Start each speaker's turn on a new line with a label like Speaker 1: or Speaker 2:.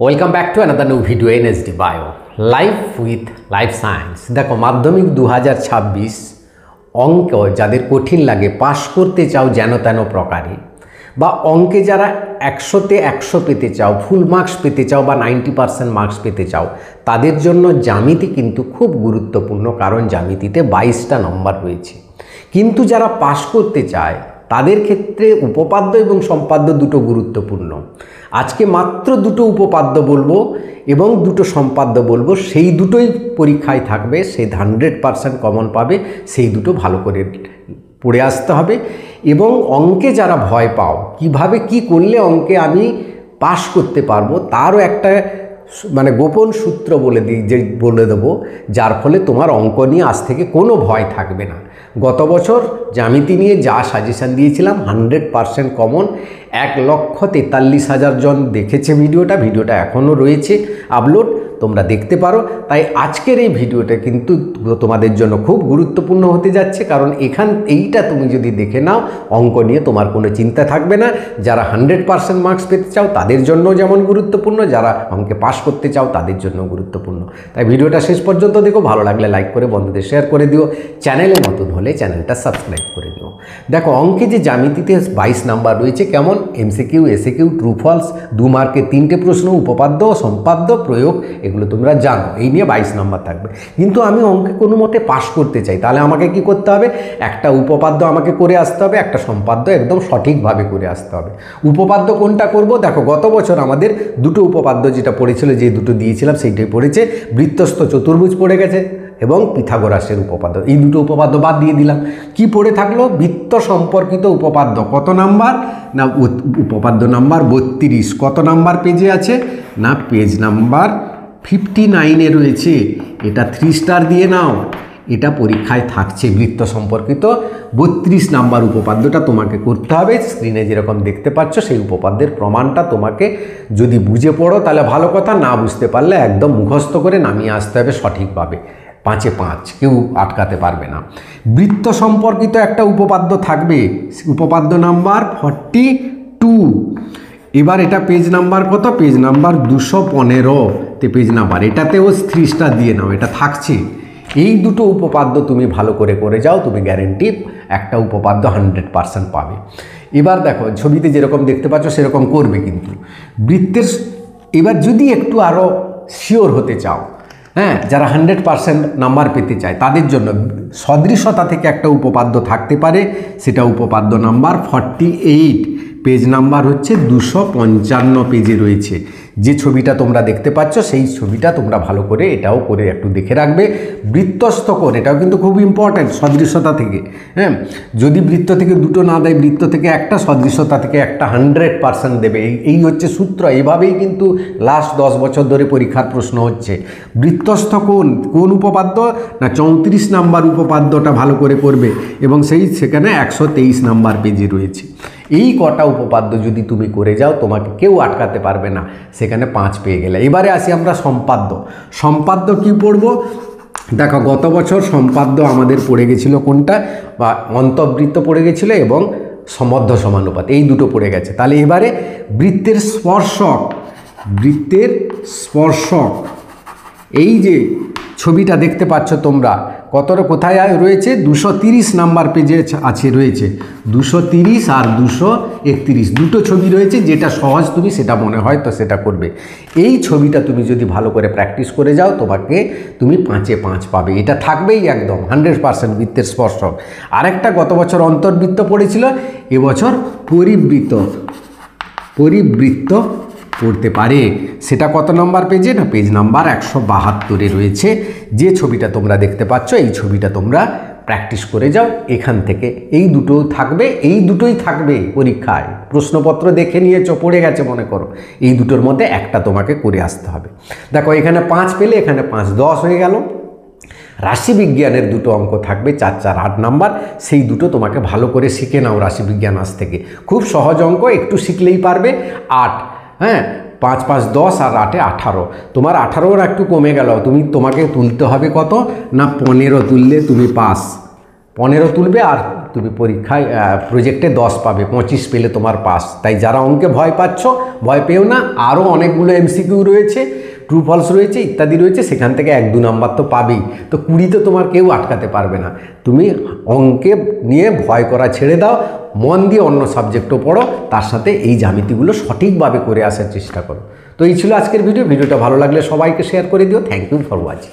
Speaker 1: Welcome back to another new video NSD bio life with life science. দেখো, মাধ্যমিক 2026 অঙ্ক যাদের কঠিন লাগে, পাশ করতে চাও যেন তেন প্রকারে, বা অঙ্কে যারা 100তে 100 পেতে চাও, ফুল মার্কস পেতে চাও বা 90% মার্কস পেতে চাও, তাদের জন্য জ্যামিতি কিন্তু খুব গুরুত্বপূর্ণ। কারণ জ্যামিতিতে 22টা নম্বর রয়েছে। কিন্তু যারা পাশ করতে চায় তাদের ক্ষেত্রে উপপাদ্য এবং সম্পাদ্য দুটো গুরুত্বপূর্ণ। আজকে মাত্র দুটো উপপাদ্য বলবো এবং দুটো সম্পাদ্য বলবো, সেই দুটোই পরীক্ষায় থাকবে। সেই 100% কমন পাবে, সেই দুটো ভালো করে পড়ে আসতে হবে। এবং অঙ্কে যারা ভয় পাও, কিভাবে কি করলে অঙ্কে আমি পাশ করতে পারবো, তারও একটা গোপন সূত্র বলে দেবো, যার ফলে তোমার অঙ্ক নিয়ে আজ থেকে কোনো ভয় থাকবে না। গত বছর জ্যামিতি নিয়ে যা সাজেশান দিয়েছিলাম 100% কমন, 1,43,000 জন দেখেছে ভিডিওটা এখনও রয়েছে আপলোড, তোমরা দেখতে পারো। তাই আজকের এই ভিডিওটা কিন্তু তোমাদের জন্য খুব গুরুত্বপূর্ণ হতে যাচ্ছে। কারণ এইটা তুমি যদি দেখে নাও, অঙ্ক নিয়ে তোমার কোনো চিন্তা থাকবে না। যারা 100% মার্কস পেতে চাও তাদের জন্য যেমন গুরুত্বপূর্ণ, যারা অঙ্কে পাশ করতে চাও তাদের জন্য গুরুত্বপূর্ণ। তাই ভিডিওটা শেষ পর্যন্ত দেখো, ভালো লাগলে লাইক করে বন্ধুদের শেয়ার করে দিও, চ্যানেলে নতুন হলে চ্যানেলটা সাবস্ক্রাইব করে দিও। দেখো, অঙ্কে যে জ্যামিতিতে 22 নাম্বার রয়েছে, কেমন এমসিকিউ, এসিকিউ, ট্রু ফলস, 2 মার্কে 3টে প্রশ্ন, উপপাদ্য, সম্পাদ্য, প্রয়োগ, এগুলো তোমরা জানো। এই নিয়ে 22 নাম্বার থাকবে। কিন্তু আমি অঙ্কে কোনো মতে পাশ করতে চাই, তাহলে আমাকে কি করতে হবে? একটা উপপাদ্য আমাকে করে আসতে হবে, একটা সম্পাদ্য একদম সঠিকভাবে করে আসতে হবে। উপপাদ্য কোনটা করব? দেখো, গত বছর আমাদের দুটো উপপাদ্য যেটা পড়েছিল, যে দুটো দিয়েছিলাম সেইটাই পড়েছে। বৃত্তস্থ চতুর্ভুজ পড়ে গেছে এবং পিথাগোরাসের উপপাদ্য। এই দুটো উপপাদ্য বাদ দিয়ে দিলাম। কি পড়ে থাকলো? বৃত্ত সম্পর্কিত উপপাদ্য। কত নাম্বার? না উপপাদ্য নাম্বার 32। কত নাম্বার পেজে আছে? না পেজ নাম্বার 59-এ রয়েছে। এটা 3 স্টার দিয়ে নাও, এটা পরীক্ষায় থাকছে। বৃত্ত সম্পর্কিত 32 নাম্বার উপপাদ্যটা তোমাকে করতে হবে। স্ক্রিনে যেরকম দেখতে পাচ্ছ, সেই উপপাদ্যের প্রমাণটা তোমাকে যদি বুঝে পড়ো তাহলে ভালো কথা, না বুঝতে পারলে একদম মুখস্থ করে নামিয়ে আসতে হবে সঠিকভাবে। 5-এ 5, কেউ আটকাতে পারবে না। বৃত্ত সম্পর্কিত একটা উপপাদ্য থাকবে, উপপাদ্য নাম্বার 42। এবার এটা পেজ নাম্বার কত? পেজ নাম্বার 215-তে পেজ নাম্বার। এটাতেও 3 স্টার দিয়ে নাও, এটা থাকছে। এই দুটো উপপাদ্য তুমি ভালো করে যাও, তুমি গ্যারেন্টি একটা উপপাদ্য 100% পাবে। এবার দেখো, ছবিতে যেরকম দেখতে পাচ্ছ সেরকম করবে কিন্তু বৃত্তের। এবার যদি একটু আরও শিওর হতে চাও, হ্যাঁ, যারা 100% নাম্বার পেতে চায় তাদের জন্য সদৃশতা থেকে একটা উপপাদ্য থাকতে পারে। সেটা উপপাদ্য নাম্বার 48, পেজ নাম্বার হচ্ছে 255 পেজে রয়েছে। যে ছবিটা তোমরা দেখতে পাচ্ছ সেই ছবিটা তোমরা ভালো করে এটাও করে একটু দেখে রাখবে। বৃত্তস্থ কোণ, এটাও কিন্তু খুব ইম্পর্ট্যান্ট সদৃশতা থেকে। হ্যাঁ, যদি বৃত্ত থেকে দুটো না দেয়, বৃত্ত থেকে একটা, সদৃশতা থেকে একটা, 100% দেবে। এই হচ্ছে সূত্র। এইভাবেই কিন্তু লাস্ট 10 বছর ধরে পরীক্ষার প্রশ্ন হচ্ছে। বৃত্তস্থ কোণ উপপাদ্য, না 34 নাম্বার উপপাদ্যটা ভালো করে করবে এবং সেখানে 123 নাম্বার পেজে রয়েছে। এই কটা উপপাদ্য যদি তুমি করে যাও, তোমাকে কেউ আটকাতে পারবে না, সেখানে 5 পেয়ে গেলে। এবারে আসি আমরা সম্পাদ্য কি পড়ব? দেখো, গত বছর সম্পাদ্য আমাদের পড়ে গেছিলো কোনটা? বা অন্তর্বৃত্ত পড়ে গেছিলো এবং সমদ্ধ সমানুপাত, এই দুটো পড়ে গেছে। তাহলে এবারে বৃত্তের স্পর্শক, এই যে ছবিটা দেখতে পাচ্ছ তোমরা, কোথায় রয়েছে? 230 নাম্বার পেজে রয়েছে। 230 আর 231 দুটো ছবি রয়েছে। যেটা সহজ তুমি সেটা মনে হয় তো সেটা করবে। এই ছবিটা তুমি যদি ভালো করে প্র্যাকটিস করে যাও, তুমি 5-এ 5 পাবে। এটা থাকবেই একদম 100% বৃত্তের স্পর্শক। আরেকটা গত বছর অন্তর্বৃত্ত পড়েছিল, এবছর পরিবৃত্ত পড়তে পারে। সেটা কত নম্বর পেজে? না পেজ নাম্বার 172-এ রয়েছে। যে ছবিটা তোমরা দেখতে পাচ্ছ, এই ছবিটা তোমরা প্র্যাকটিস করে যাও। এখান থেকে এই দুটোই থাকবে পরীক্ষায়। প্রশ্নপত্র দেখে নিয়েছো, পড়ে গেছে মনে করো, এই দুটোর মধ্যে একটা তোমাকে করে আসতে হবে। দেখো, এখানে 5 পেলে, এখানে 5, 10 হয়ে গেল। রাশিবিজ্ঞানের দুটো অঙ্ক থাকবে, 4, 4, 8 নাম্বার। সেই দুটো তোমাকে ভালো করে শিখে নাও। রাশিবিজ্ঞান আজ থেকে খুব সহজ অঙ্ক, একটু শিখলেই পারবে। 8, হ্যাঁ, 5, 5, 10 আর 8-এ 18। তোমার 18-র একটু কমে গেল। তোমাকে তুলতে হবে কত? না 15 তুললে তুমি পাস। 15 তুলবে আর তুমি পরীক্ষায় প্রজেক্টে 10 পাবে, 25 পেলে তোমার পাস। তাই যারা অঙ্কে ভয় পাচ্ছ, ভয় পেও না, আরও অনেকগুলো এমসিকিউ রয়েছে, ট্রু ফলস রয়েছে, ইত্যাদি রয়েছে, সেখান থেকে 1-2 নাম্বার তো পাবেই। তো 20 তোমার কেউ আটকাতে পারবে না। তুমি অঙ্কে নিয়ে ভয় করা ছেড়ে দাও, মন দিয়ে অন্য সাবজেক্টও পড়ো, তার সাথে এই জ্যামিতিগুলো সঠিকভাবে করে আসার চেষ্টা করো। তো এই ছিল আজকের ভিডিওটা ভালো লাগলে সবাইকে শেয়ার করে দিও। Thank you for watching.